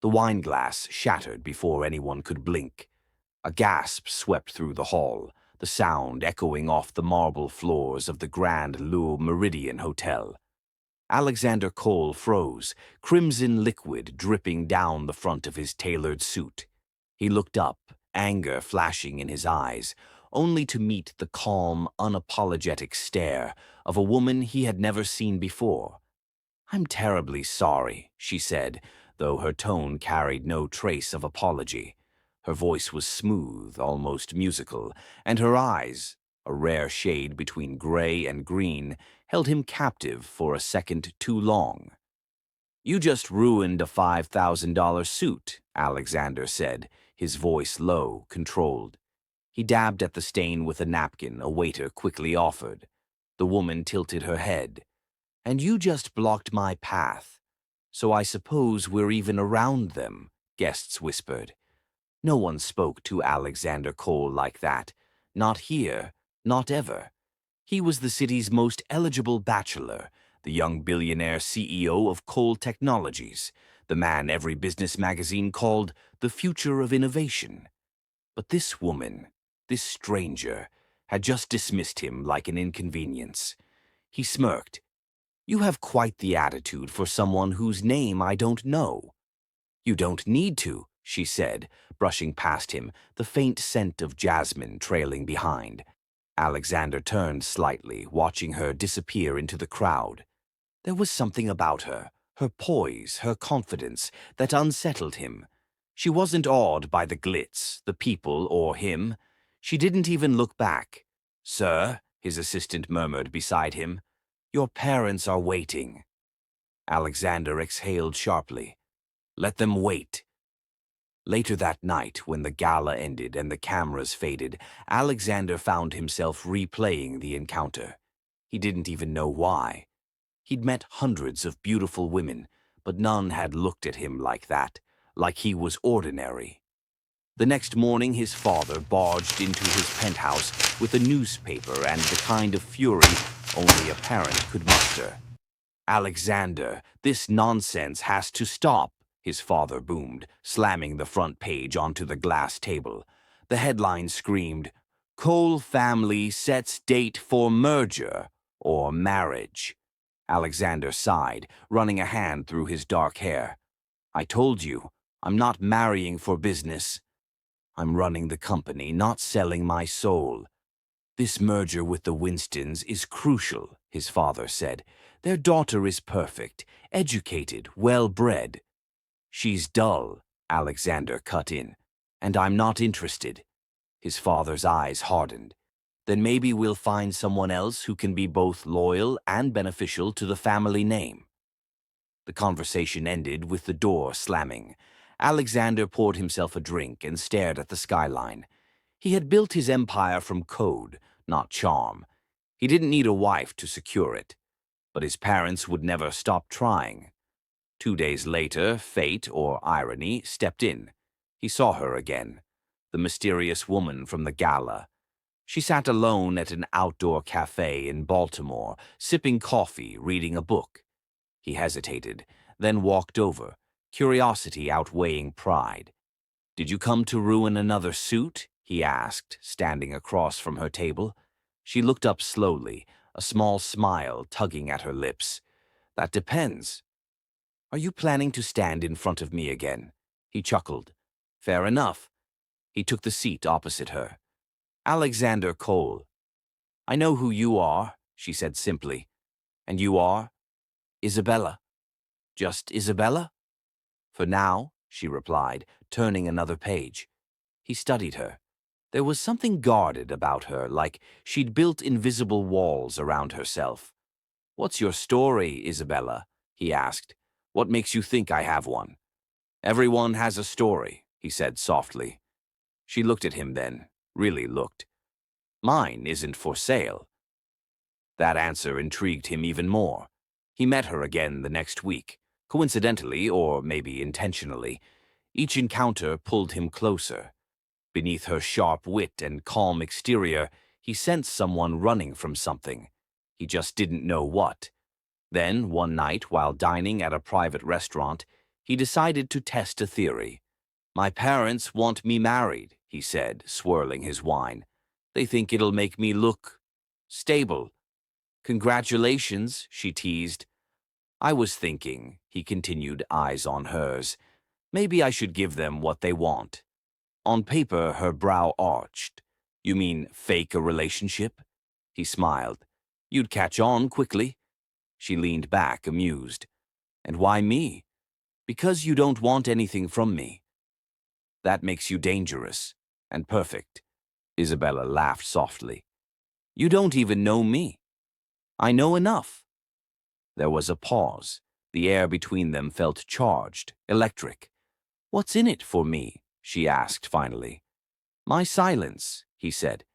The wine glass shattered before anyone could blink. A gasp swept through the hall, the sound echoing off the marble floors of the Grand Le Meridien Hotel. Alexander Cole froze, crimson liquid dripping down the front of his tailored suit. He looked up, anger flashing in his eyes, only to meet the calm, unapologetic stare of a woman he had never seen before. "I'm terribly sorry," she said, though her tone carried no trace of apology. Her voice was smooth, almost musical, and her eyes, a rare shade between gray and green, held him captive for a second too long. "You just ruined a $5,000 suit," Alexander said, his voice low, controlled. He dabbed at the stain with a napkin a waiter quickly offered. The woman tilted her head. "And you just blocked my path. So I suppose we're even around them," guests whispered. No one spoke to Alexander Cole like that. Not here, not ever. He was the city's most eligible bachelor, the young billionaire CEO of Cole Technologies, the man every business magazine called the future of innovation. But this woman, this stranger, had just dismissed him like an inconvenience. He smirked. "You have quite the attitude for someone whose name I don't know." "You don't need to," she said, brushing past him, the faint scent of jasmine trailing behind. Alexander turned slightly, watching her disappear into the crowd. There was something about her poise, her confidence, that unsettled him. She wasn't awed by the glitz, the people, or him. She didn't even look back. "Sir," his assistant murmured beside him, "your parents are waiting." Alexander exhaled sharply. "Let them wait." Later that night, when the gala ended and the cameras faded, Alexander found himself replaying the encounter. He didn't even know why. He'd met hundreds of beautiful women, but none had looked at him like that, like he was ordinary. The next morning, his father barged into his penthouse with a newspaper and the kind of fury only a parent could muster. "Alexander, this nonsense has to stop," his father boomed, slamming the front page onto the glass table. The headline screamed, "Cole family sets date for merger or marriage." Alexander sighed, running a hand through his dark hair. "I told you, I'm not marrying for business. I'm running the company, not selling my soul." "This merger with the Winstons is crucial," his father said. "Their daughter is perfect, educated, well-bred." "She's dull," Alexander cut in, "and I'm not interested." His father's eyes hardened. "Then maybe we'll find someone else who can be both loyal and beneficial to the family name." The conversation ended with the door slamming. Alexander poured himself a drink and stared at the skyline. He had built his empire from code, not charm. He didn't need a wife to secure it. But his parents would never stop trying. 2 days later, fate, or irony, stepped in. He saw her again, the mysterious woman from the gala. She sat alone at an outdoor cafe in Baltimore, sipping coffee, reading a book. He hesitated, then walked over, curiosity outweighing pride. "Did you come to ruin another suit?" he asked, standing across from her table. She looked up slowly, a small smile tugging at her lips. "That depends." "Are you planning to stand in front of me again?" He chuckled. "Fair enough." He took the seat opposite her. "Alexander Cole." "I know who you are," she said simply. "And you are?" "Isabella." "Just Isabella?" "For now," she replied, turning another page. He studied her. There was something guarded about her, like she'd built invisible walls around herself. "What's your story, Isabella?" he asked. "What makes you think I have one?" "Everyone has a story," he said softly. She looked at him then, really looked. "Mine isn't for sale." That answer intrigued him even more. He met her again the next week, coincidentally or maybe intentionally. Each encounter pulled him closer. Beneath her sharp wit and calm exterior, he sensed someone running from something. He just didn't know what. Then, one night, while dining at a private restaurant, he decided to test a theory. "My parents want me married," he said, swirling his wine. "They think it'll make me look stable." "Congratulations," she teased. "I was thinking," he continued, eyes on hers, "maybe I should give them what they want." On paper, her brow arched. "You mean fake a relationship?" He smiled. "You'd catch on quickly." She leaned back, amused. "And why me?" "Because you don't want anything from me." "That makes you dangerous and perfect." Isabella laughed softly. "You don't even know me." "I know enough." There was a pause. The air between them felt charged, electric. "What's in it for me?" she asked finally. "My silence," he said,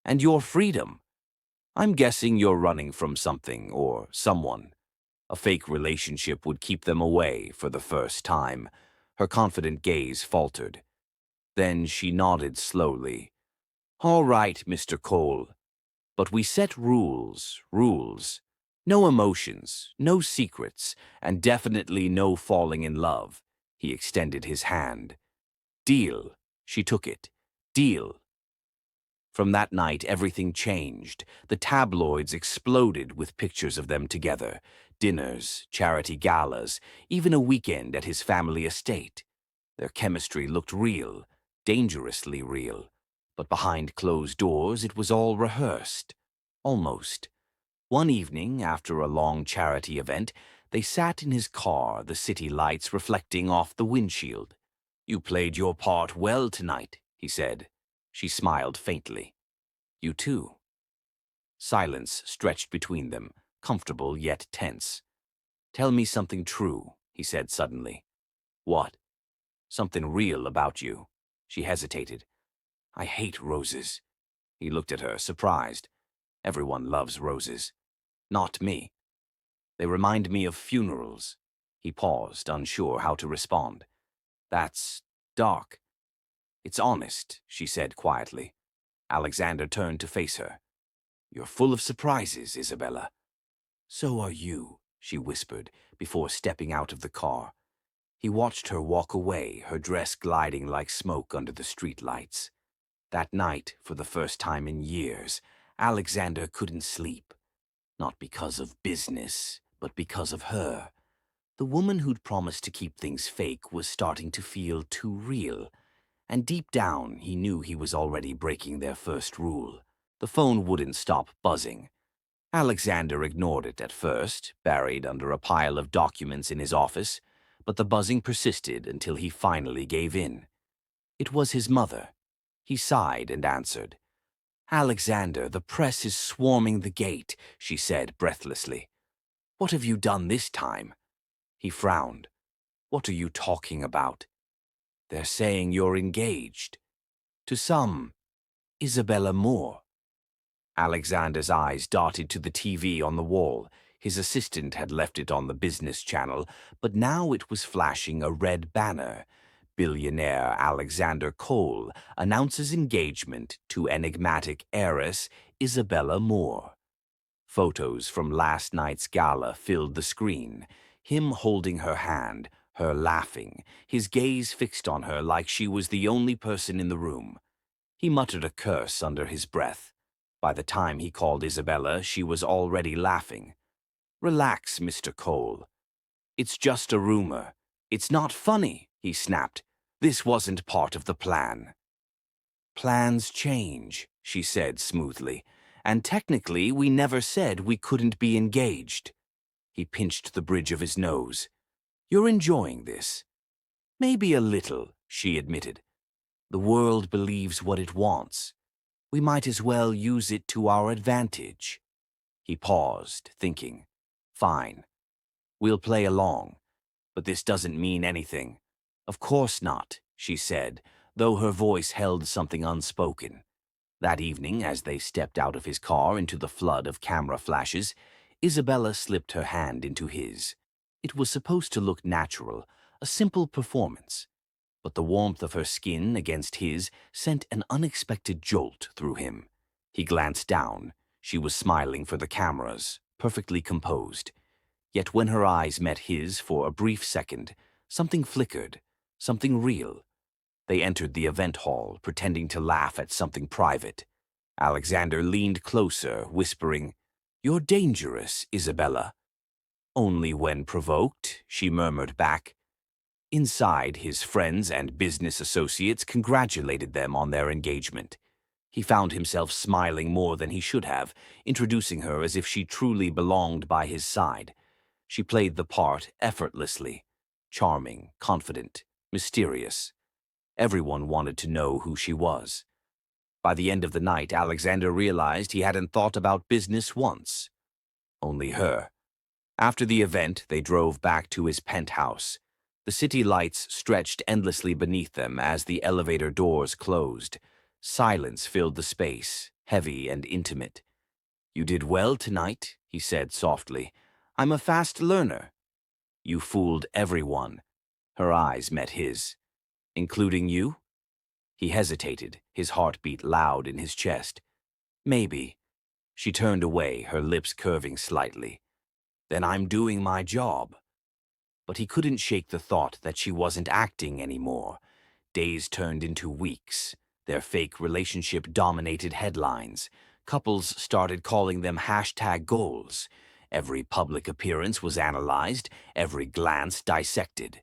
"and your freedom. I'm guessing you're running from something or someone." A fake relationship would keep them away for the first time. Her confident gaze faltered. Then she nodded slowly. "All right, Mr. Cole. But we set rules, rules. No emotions, no secrets, and definitely no falling in love." He extended his hand. "Deal." She took it. "Deal." From that night, everything changed. The tabloids exploded with pictures of them together. Dinners, charity galas, even a weekend at his family estate. Their chemistry looked real, dangerously real. But behind closed doors, it was all rehearsed. Almost. One evening, after a long charity event, they sat in his car, the city lights reflecting off the windshield. "You played your part well tonight," he said. She smiled faintly. "You too." Silence stretched between them, comfortable yet tense. "Tell me something true," he said suddenly. "What?" "Something real about you." She hesitated. "I hate roses." He looked at her, surprised. "Everyone loves roses." "Not me. They remind me of funerals." He paused, unsure how to respond. "That's dark." "It's honest," she said quietly. Alexander turned to face her. "You're full of surprises, Isabella." "So are you," she whispered, before stepping out of the car. He watched her walk away, her dress gliding like smoke under the street lights. That night, for the first time in years, Alexander couldn't sleep. Not because of business, but because of her. The woman who'd promised to keep things fake was starting to feel too real. And deep down, he knew he was already breaking their first rule. The phone wouldn't stop buzzing. Alexander ignored it at first, buried under a pile of documents in his office, but the buzzing persisted until he finally gave in. It was his mother. He sighed and answered. "Alexander, the press is swarming the gate," she said breathlessly. "What have you done this time?" He frowned. "What are you talking about?" "They're saying you're engaged. To some Isabella Moore." Alexander's eyes darted to the TV on the wall. His assistant had left it on the business channel, but now it was flashing a red banner. Billionaire Alexander Cole announces engagement to enigmatic heiress Isabella Moore. Photos from last night's gala filled the screen. Him holding her hand, her laughing, his gaze fixed on her like she was the only person in the room. He muttered a curse under his breath. By the time he called Isabella, she was already laughing. "Relax, Mr. Cole. It's just a rumor. It's not funny," he snapped. "This wasn't part of the plan." "Plans change," she said smoothly. "And technically, we never said we couldn't be engaged." He pinched the bridge of his nose. "You're enjoying this?" "Maybe a little," she admitted. "The world believes what it wants. We might as well use it to our advantage." He paused, thinking. "Fine. We'll play along. But this doesn't mean anything." "Of course not," she said, though her voice held something unspoken. That evening, as they stepped out of his car into the flood of camera flashes, Isabella slipped her hand into his. It was supposed to look natural, a simple performance. But the warmth of her skin against his sent an unexpected jolt through him. He glanced down. She was smiling for the cameras, perfectly composed. Yet when her eyes met his for a brief second, Something flickered, something real. They entered the event hall, pretending to laugh at something private. Alexander leaned closer, whispering, "You're dangerous, Isabella." "Only when provoked," she murmured back. Inside, his friends and business associates congratulated them on their engagement. He found himself smiling more than he should have, introducing her as if she truly belonged by his side. She played the part effortlessly, charming, confident, mysterious. Everyone wanted to know who she was. By the end of the night, Alexander realized he hadn't thought about business once. Only her. After the event, they drove back to his penthouse. The city lights stretched endlessly beneath them as the elevator doors closed. Silence filled the space, heavy and intimate. "You did well tonight," he said softly. "I'm a fast learner." "You fooled everyone." Her eyes met his. "Including you?" He hesitated, his heartbeat loud in his chest. "Maybe." She turned away, her lips curving slightly. "Then I'm doing my job." But he couldn't shake the thought that she wasn't acting anymore. Days turned into weeks. Their fake relationship dominated headlines. Couples started calling them #goals. Every public appearance was analyzed, every glance dissected.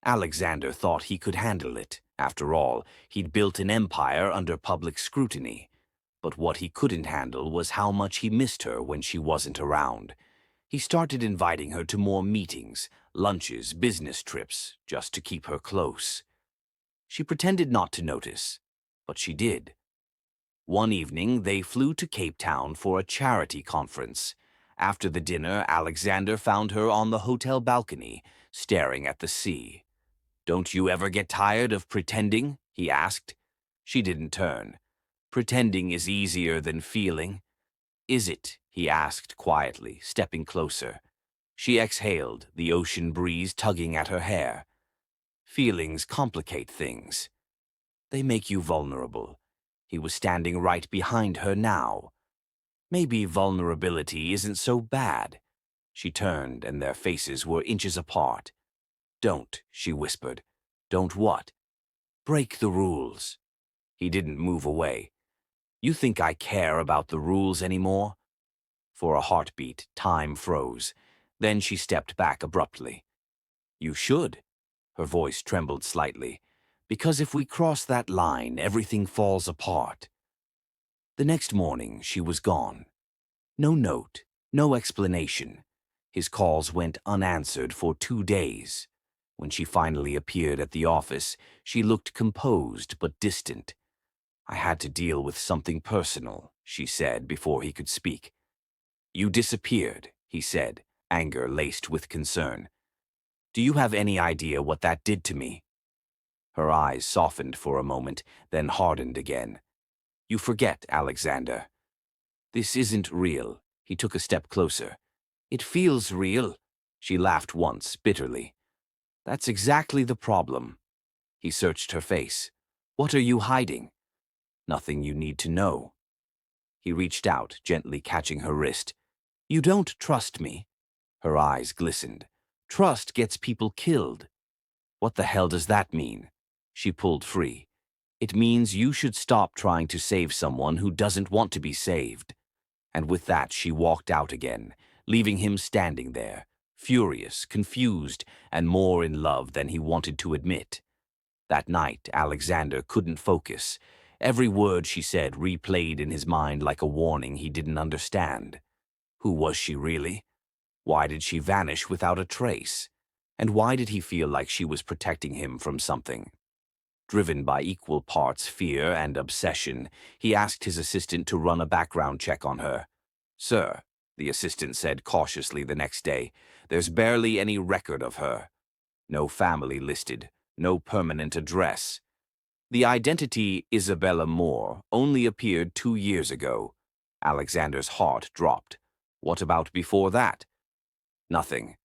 Alexander thought he could handle it. After all, he'd built an empire under public scrutiny. But what he couldn't handle was how much he missed her when she wasn't around. He started inviting her to more meetings, lunches, business trips, just to keep her close. She pretended not to notice, but she did. One evening, they flew to Cape Town for a charity conference. After the dinner, Alexander found her on the hotel balcony, staring at the sea. "Don't you ever get tired of pretending?" he asked. She didn't turn. "Pretending is easier than feeling." "Is it?" he asked quietly, stepping closer. She exhaled, the ocean breeze tugging at her hair. "Feelings complicate things. They make you vulnerable." He was standing right behind her now. "Maybe vulnerability isn't so bad." She turned, and their faces were inches apart. "Don't," she whispered. "Don't what?" "Break the rules." He didn't move away. "You think I care about the rules anymore?" For a heartbeat, time froze. Then she stepped back abruptly. "You should." Her voice trembled slightly. "Because if we cross that line, everything falls apart." The next morning, she was gone. No note, no explanation. His calls went unanswered for 2 days. When she finally appeared at the office, she looked composed but distant. "I had to deal with something personal," she said before he could speak. "You disappeared," he said, anger laced with concern. "Do you have any idea what that did to me?" Her eyes softened for a moment, then hardened again. "You forget, Alexander. This isn't real." He took a step closer. "It feels real." She laughed once, bitterly. "That's exactly the problem." He searched her face. "What are you hiding?" "Nothing you need to know." He reached out, gently catching her wrist. "You don't trust me." Her eyes glistened. "Trust gets people killed." "What the hell does that mean?" She pulled free. "It means you should stop trying to save someone who doesn't want to be saved." And with that, she walked out again, leaving him standing there, furious, confused, and more in love than he wanted to admit. That night, Alexander couldn't focus. Every word she said replayed in his mind like a warning he didn't understand. Who was she really? Why did she vanish without a trace? And why did he feel like she was protecting him from something? Driven by equal parts fear and obsession, he asked his assistant to run a background check on her. "Sir," the assistant said cautiously the next day, "there's barely any record of her. No family listed, no permanent address. The identity Isabella Moore only appeared 2 years ago." Alexander's heart dropped. "What about before that?" "Nothing.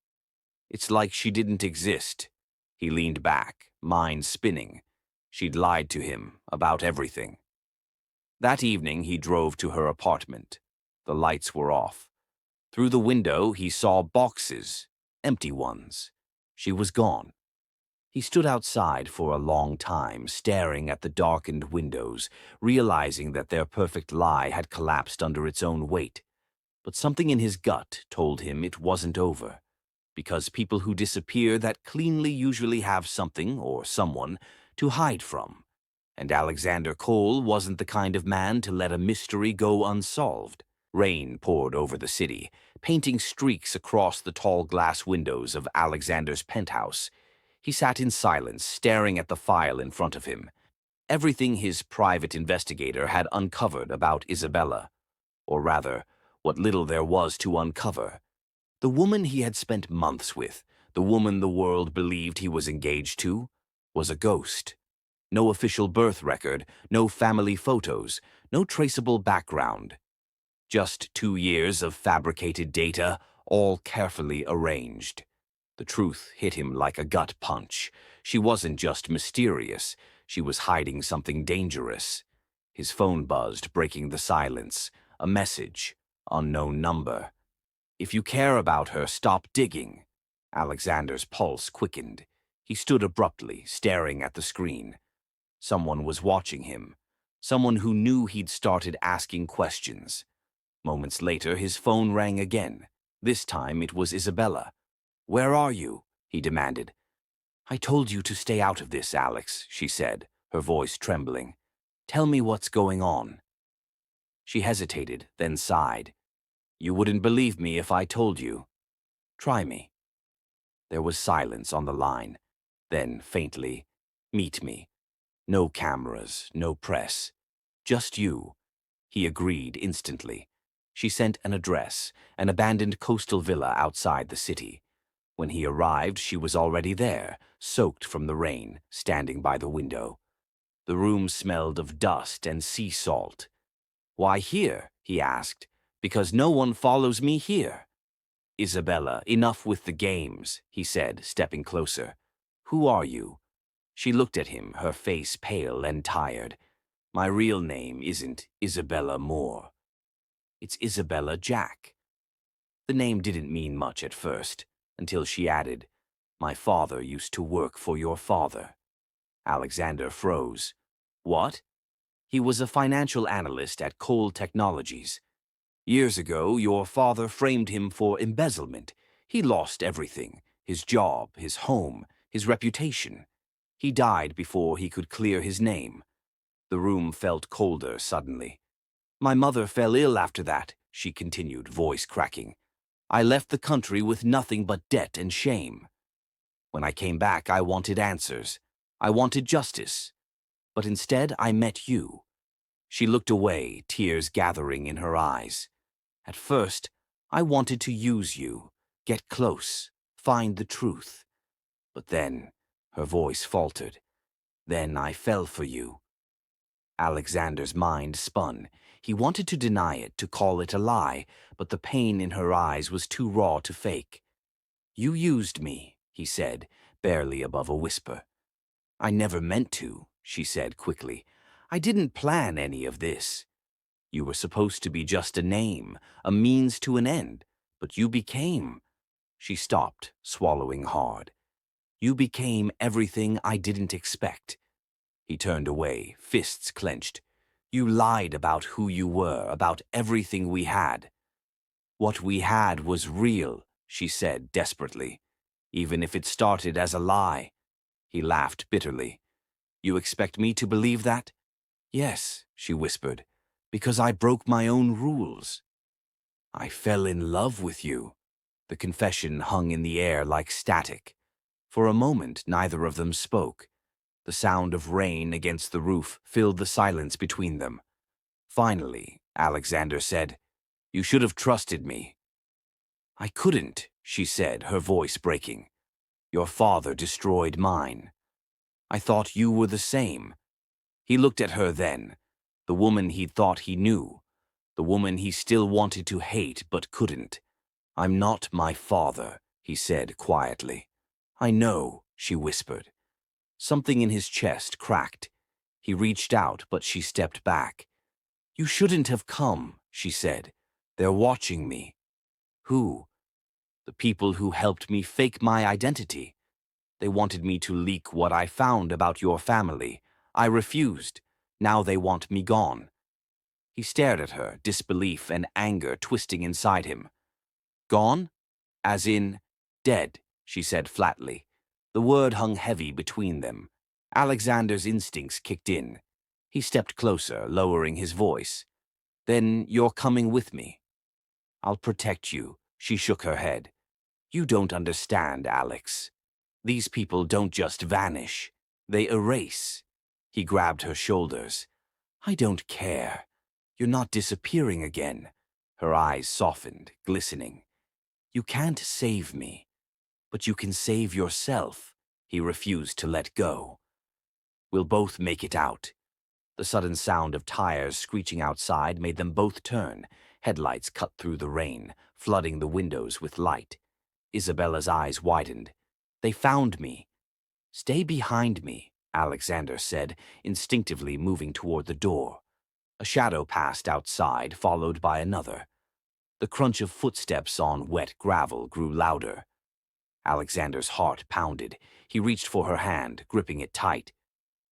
It's like she didn't exist." He leaned back, mind spinning. She'd lied to him about everything. That evening, he drove to her apartment. The lights were off. Through the window, he saw boxes, empty ones. She was gone. He stood outside for a long time, staring at the darkened windows, realizing that their perfect lie had collapsed under its own weight. But something in his gut told him it wasn't over, because people who disappear that cleanly usually have something or someone to hide from. And Alexander Cole wasn't the kind of man to let a mystery go unsolved. Rain poured over the city, painting streaks across the tall glass windows of Alexander's penthouse. He sat in silence, staring at the file in front of him. Everything his private investigator had uncovered about Isabella, or rather, what little there was to uncover. The woman he had spent months with, the woman the world believed he was engaged to, was a ghost. No official birth record, no family photos, no traceable background. Just 2 years of fabricated data, all carefully arranged. The truth hit him like a gut punch. She wasn't just mysterious, she was hiding something dangerous. His phone buzzed, breaking the silence. A message, unknown number. "If you care about her, stop digging." Alexander's pulse quickened. He stood abruptly, staring at the screen. Someone was watching him. Someone who knew he'd started asking questions. Moments later, his phone rang again. This time it was Isabella. "Where are you?" he demanded. "I told you to stay out of this, Alex," she said, her voice trembling. "Tell me what's going on." She hesitated, then sighed. "You wouldn't believe me if I told you. Try me." There was silence on the line. Then, faintly, "Meet me. No cameras, no press. Just you." He agreed instantly. She sent an address, an abandoned coastal villa outside the city. When he arrived, she was already there, soaked from the rain, standing by the window. The room smelled of dust and sea salt. "Why here?" he asked. "Because no one follows me here." "Isabella, enough with the games," he said, stepping closer. "Who are you?" She looked at him, her face pale and tired. "My real name isn't Isabella Moore. It's Isabella Jack." The name didn't mean much at first, until she added, "My father used to work for your father." Alexander froze. "What?" "He was a financial analyst at Cole Technologies. Years ago, your father framed him for embezzlement. He lost everything, his job, his home, his reputation. He died before he could clear his name." The room felt colder suddenly. "My mother fell ill after that," she continued, voice cracking. "I left the country with nothing but debt and shame. When I came back, I wanted answers. I wanted justice. But instead, I met you." She looked away, tears gathering in her eyes. "At first, I wanted to use you, get close, find the truth. But then," her voice faltered, "then I fell for you." Alexander's mind spun. He wanted to deny it, to call it a lie, but the pain in her eyes was too raw to fake. "You used me," he said, barely above a whisper. "I never meant to," she said quickly. "I didn't plan any of this. You were supposed to be just a name, a means to an end, but you became—" She stopped, swallowing hard. "You became everything I didn't expect." He turned away, fists clenched. "You lied about who you were, about everything we had." "What we had was real," she said desperately, "even if it started as a lie." He laughed bitterly. "You expect me to believe that?" "Yes," she whispered, "because I broke my own rules." "I fell in love with you." The confession hung in the air like static. For a moment, neither of them spoke. The sound of rain against the roof filled the silence between them. Finally, Alexander said, "You should have trusted me." "I couldn't," she said, her voice breaking. "Your father destroyed mine. I thought you were the same." He looked at her then, the woman he thought he knew, the woman he still wanted to hate but couldn't. "I'm not my father," he said quietly. "I know," she whispered. Something in his chest cracked. He reached out, but she stepped back. "You shouldn't have come," she said. "They're watching me." "Who?" "The people who helped me fake my identity." They wanted me to leak what I found about your family. I refused. Now they want me gone." He stared at her, disbelief and anger twisting inside him. "Gone? As in, dead," she said flatly. The word hung heavy between them. Alexander's instincts kicked in. He stepped closer, lowering his voice. "Then you're coming with me." "I'll protect you," she shook her head. "You don't understand, Alex. These people don't just vanish. They erase." He grabbed her shoulders. "I don't care. You're not disappearing again." Her eyes softened, glistening. "You can't save me, but you can save yourself." He refused to let go. "We'll both make it out." The sudden sound of tires screeching outside made them both turn. Headlights cut through the rain, flooding the windows with light. Isabella's eyes widened. "They found me." "Stay behind me," Alexander said, instinctively moving toward the door. A shadow passed outside, followed by another. The crunch of footsteps on wet gravel grew louder. Alexander's heart pounded. He reached for her hand, gripping it tight.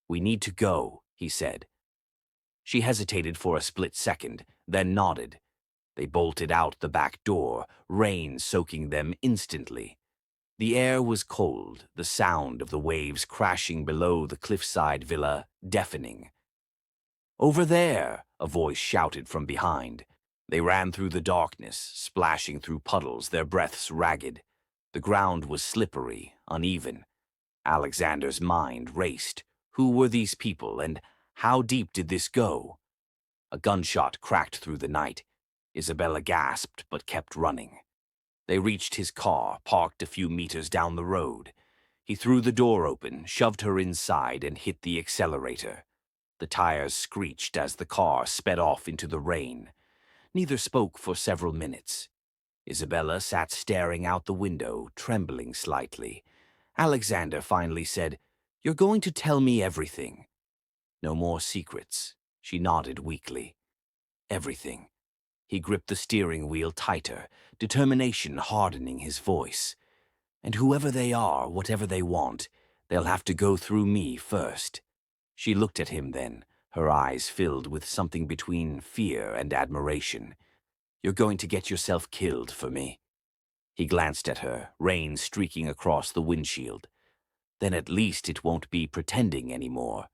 "We need to go," he said. She hesitated for a split second, then nodded. They bolted out the back door, rain soaking them instantly. The air was cold, the sound of the waves crashing below the cliffside villa deafening. "Over there!" a voice shouted from behind. They ran through the darkness, splashing through puddles, their breaths ragged. The ground was slippery, uneven. Alexander's mind raced. Who were these people, and how deep did this go? A gunshot cracked through the night. Isabella gasped but kept running. They reached his car, parked a few meters down the road. He threw the door open, shoved her inside, and hit the accelerator. The tires screeched as the car sped off into the rain. Neither spoke for several minutes. Isabella sat staring out the window, trembling slightly. Alexander finally said, "You're going to tell me everything." "No more secrets." She nodded weakly. "Everything." He gripped the steering wheel tighter, determination hardening his voice. "And whoever they are, whatever they want, they'll have to go through me first." She looked at him then, her eyes filled with something between fear and admiration. "You're going to get yourself killed for me." He glanced at her, rain streaking across the windshield. "Then at least it won't be pretending anymore."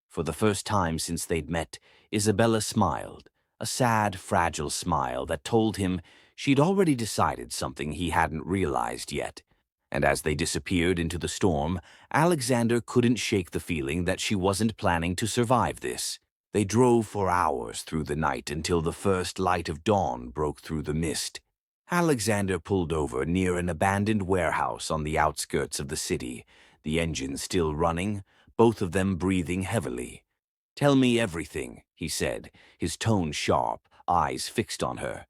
For the first time since they'd met, Isabella smiled, a sad, fragile smile that told him she'd already decided something he hadn't realized yet. And as they disappeared into the storm, Alexander couldn't shake the feeling that she wasn't planning to survive this. They drove for hours through the night until the first light of dawn broke through the mist. Alexander pulled over near an abandoned warehouse on the outskirts of the city, the engine still running, both of them breathing heavily. "Tell me everything," he said, his tone sharp, eyes fixed on her.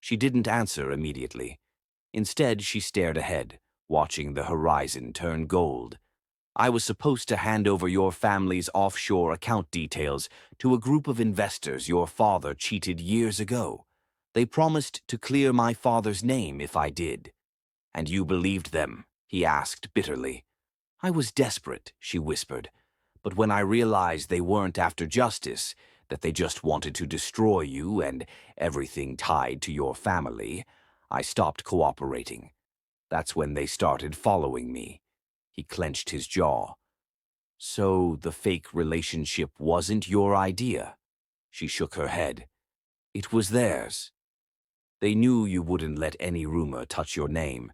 She didn't answer immediately. Instead, she stared ahead, watching the horizon turn gold. "I was supposed to hand over your family's offshore account details to a group of investors your father cheated years ago. They promised to clear my father's name if I did." "And you believed them?" he asked bitterly. "I was desperate," she whispered. "But when I realized they weren't after justice, that they just wanted to destroy you and everything tied to your family, I stopped cooperating. That's when they started following me." He clenched his jaw. "So the fake relationship wasn't your idea?" She shook her head. "It was theirs. They knew you wouldn't let any rumor touch your name.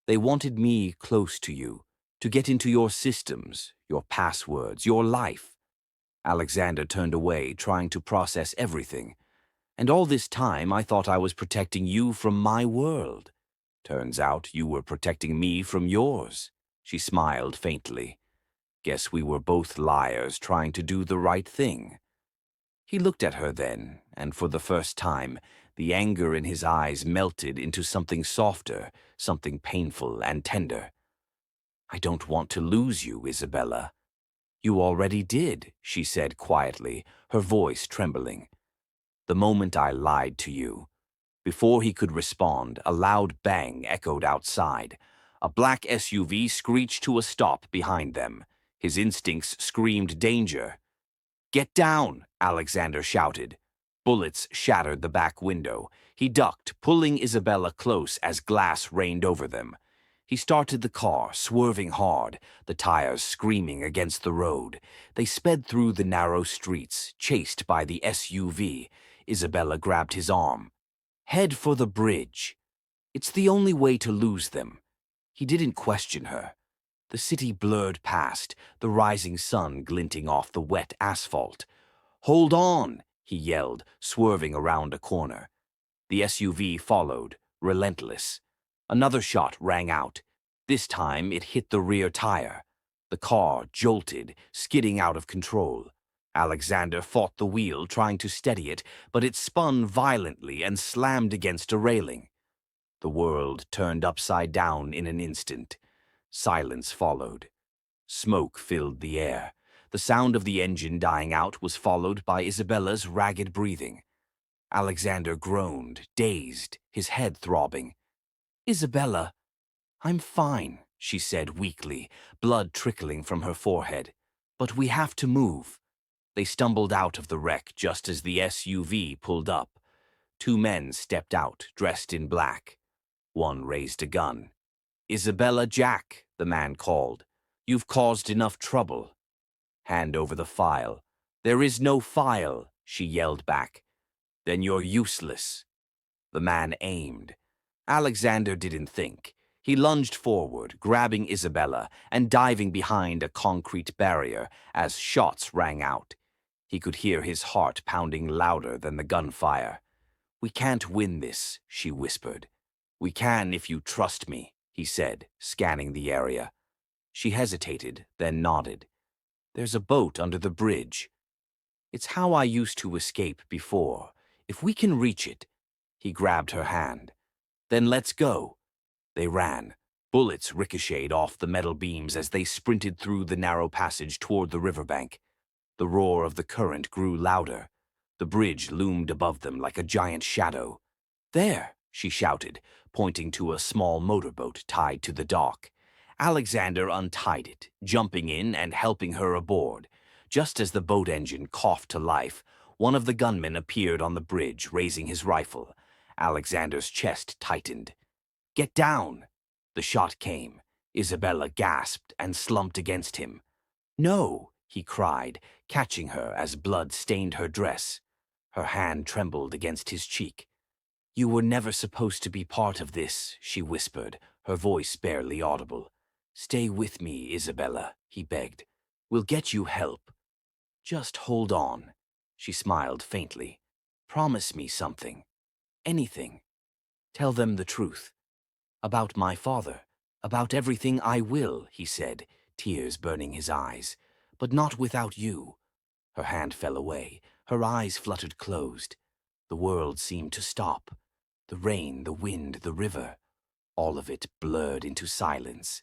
They wanted me close to you, to get into your systems, your passwords, your life." Alexander turned away, trying to process everything. "And all this time I thought I was protecting you from my world. Turns out you were protecting me from yours." She smiled faintly. "Guess we were both liars trying to do the right thing." He looked at her then, and for the first time, the anger in his eyes melted into something softer, something painful and tender. "I don't want to lose you, Isabella." "You already did," she said quietly, her voice trembling. "The moment I lied to you." Before he could respond, a loud bang echoed outside. A black SUV screeched to a stop behind them. His instincts screamed danger. "Get down!" Alexander shouted. Bullets shattered the back window. He ducked, pulling Isabella close as glass rained over them. He started the car, swerving hard, the tires screaming against the road. They sped through the narrow streets, chased by the SUV. Isabella grabbed his arm. "Head for the bridge. It's the only way to lose them." He didn't question her. The city blurred past, the rising sun glinting off the wet asphalt. "Hold on!" he yelled, swerving around a corner. The SUV followed, relentless. Another shot rang out. This time it hit the rear tire. The car jolted, skidding out of control. Alexander fought the wheel, trying to steady it, but it spun violently and slammed against a railing. The world turned upside down in an instant. Silence followed. Smoke filled the air. The sound of the engine dying out was followed by Isabella's ragged breathing. Alexander groaned, dazed, his head throbbing. "Isabella, I'm fine," she said weakly, blood trickling from her forehead. "But we have to move." They stumbled out of the wreck just as the SUV pulled up. Two men stepped out, dressed in black. One raised a gun. "Isabella, Jack," the man called. "You've caused enough trouble." "Hand over the file." "There is no file," she yelled back. "Then you're useless." The man aimed. Alexander didn't think. He lunged forward, grabbing Isabella and diving behind a concrete barrier as shots rang out. He could hear his heart pounding louder than the gunfire. "We can't win this," she whispered. "We can if you trust me," he said, scanning the area. She hesitated, then nodded. "There's a boat under the bridge. It's how I used to escape before. If we can reach it." He grabbed her hand. "Then let's go." They ran. Bullets ricocheted off the metal beams as they sprinted through the narrow passage toward the riverbank. The roar of the current grew louder. The bridge loomed above them like a giant shadow. "There!" she shouted, pointing to a small motorboat tied to the dock. Alexander untied it, jumping in and helping her aboard. Just as the boat engine coughed to life, one of the gunmen appeared on the bridge, raising his rifle. Alexander's chest tightened. "Get down!" The shot came. Isabella gasped and slumped against him. "No!" he cried, catching her as blood stained her dress. Her hand trembled against his cheek. "You were never supposed to be part of this," she whispered, her voice barely audible. "Stay with me, Isabella," he begged. "We'll get you help." "Just hold on." She smiled faintly. "Promise me something. Anything. Tell them the truth. About my father. About everything I will," he said, tears burning his eyes. "But not without you." Her hand fell away. Her eyes fluttered closed. The world seemed to stop. The rain, the wind, the river. All of it blurred into silence.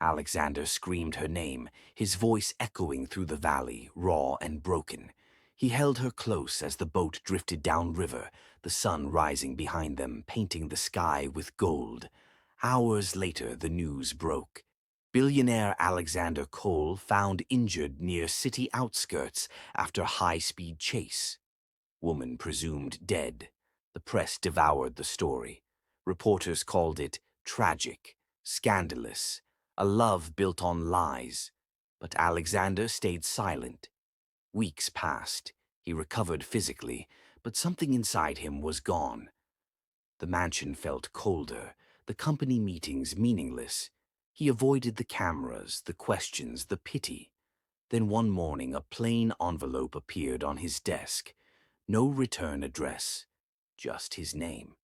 Alexander screamed her name, his voice echoing through the valley, raw and broken. He held her close as the boat drifted downriver, the sun rising behind them, painting the sky with gold. Hours later, the news broke. Billionaire Alexander Cole found injured near city outskirts after high-speed chase. Woman presumed dead. The press devoured the story. Reporters called it tragic, scandalous, a love built on lies. But Alexander stayed silent. Weeks passed. He recovered physically, but something inside him was gone. The mansion felt colder, the company meetings meaningless. He avoided the cameras, the questions, the pity. Then one morning a plain envelope appeared on his desk. No return address, just his name.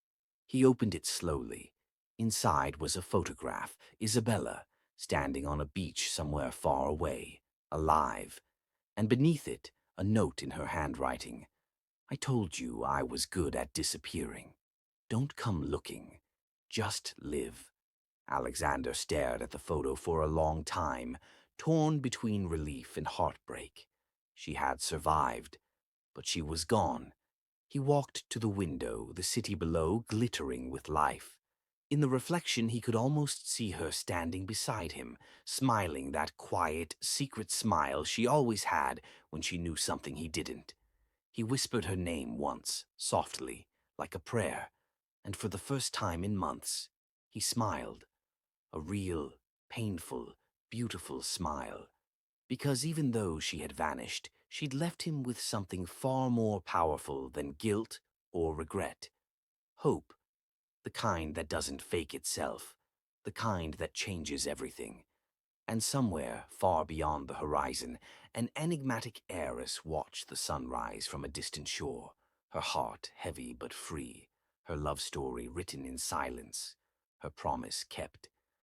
He opened it slowly. Inside was a photograph, Isabella, standing on a beach somewhere far away, alive. And beneath it, a note in her handwriting. "I told you I was good at disappearing. Don't come looking. Just live." Alexander stared at the photo for a long time, torn between relief and heartbreak. She had survived, but she was gone. He walked to the window, the city below glittering with life. In the reflection, he could almost see her standing beside him, smiling that quiet, secret smile she always had when she knew something he didn't. He whispered her name once, softly, like a prayer, and for the first time in months, he smiled. A real, painful, beautiful smile. Because even though she had vanished, she'd left him with something far more powerful than guilt or regret. Hope, the kind that doesn't fake itself, the kind that changes everything. And somewhere, far beyond the horizon, an enigmatic heiress watched the sunrise from a distant shore, her heart heavy but free, her love story written in silence, her promise kept.